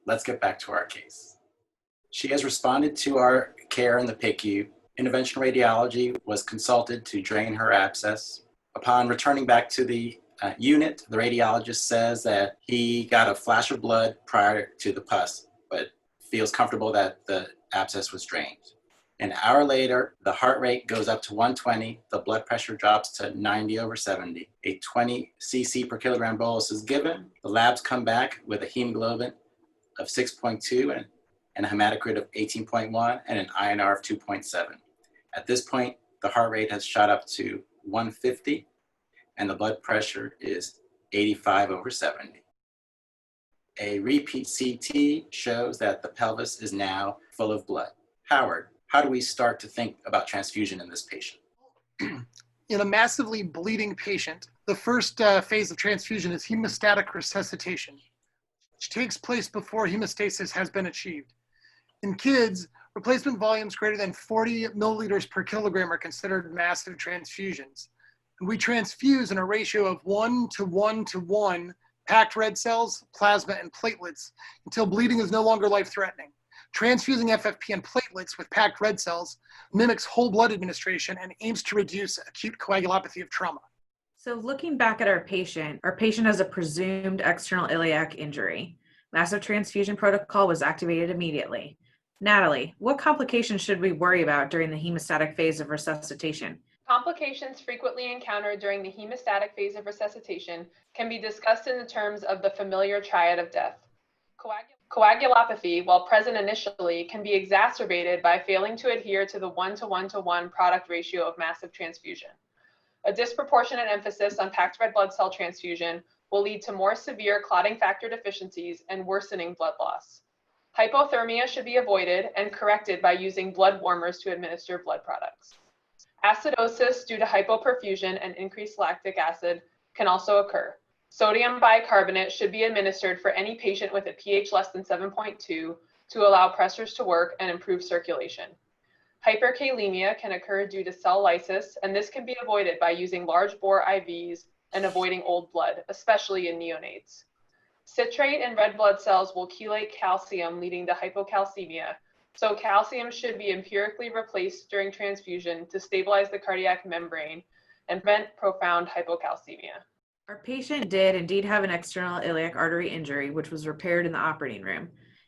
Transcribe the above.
let's get back to our case. She has responded to our care in the PICU. Interventional radiology was consulted to drain her abscess. Upon returning back to the unit, the radiologist says that he got a flash of blood prior to the pus, but feels comfortable that the abscess was drained. An hour later, the heart rate goes up to 120, the blood pressure drops to 90/70. A 20 cc per kilogram bolus is given. The labs come back with a hemoglobin of 6.2 and a hematocrit of 18.1 and an INR of 2.7. At this point, the heart rate has shot up to 150 and the blood pressure is 85/70. A repeat CT shows that the pelvis is now full of blood. Howard, how do we start to think about transfusion in this patient? In a massively bleeding patient, the first phase of transfusion is hemostatic resuscitation, which takes place before hemostasis has been achieved. In kids, replacement volumes greater than 40 milliliters per kilogram are considered massive transfusions. And we transfuse in a ratio of 1:1:1 packed red cells, plasma, and platelets until bleeding is no longer life-threatening. Transfusing FFP and platelets with packed red cells mimics whole blood administration and aims to reduce acute coagulopathy of trauma. So looking back at our patient has a presumed external iliac injury. Massive transfusion protocol was activated immediately. Natalie, what complications should we worry about during the hemostatic phase of resuscitation? Complications frequently encountered during the hemostatic phase of resuscitation can be discussed in the terms of the familiar triad of death. Coagulopathy, while present initially, can be exacerbated by failing to adhere to the 1:1:1 product ratio of massive transfusion. A disproportionate emphasis on packed red blood cell transfusion will lead to more severe clotting factor deficiencies and worsening blood loss. Hypothermia should be avoided and corrected by using blood warmers to administer blood products. Acidosis due to hypoperfusion and increased lactic acid can also occur. Sodium bicarbonate should be administered for any patient with a pH less than 7.2 to allow pressors to work and improve circulation. Hyperkalemia can occur due to cell lysis, and this can be avoided by using large bore IVs and avoiding old blood, especially in neonates. Citrate in red blood cells will chelate calcium, leading to hypocalcemia, so calcium should be empirically replaced during transfusion to stabilize the cardiac membrane and prevent profound hypocalcemia. Our patient did indeed have an external iliac artery injury, which was repaired in the operating room.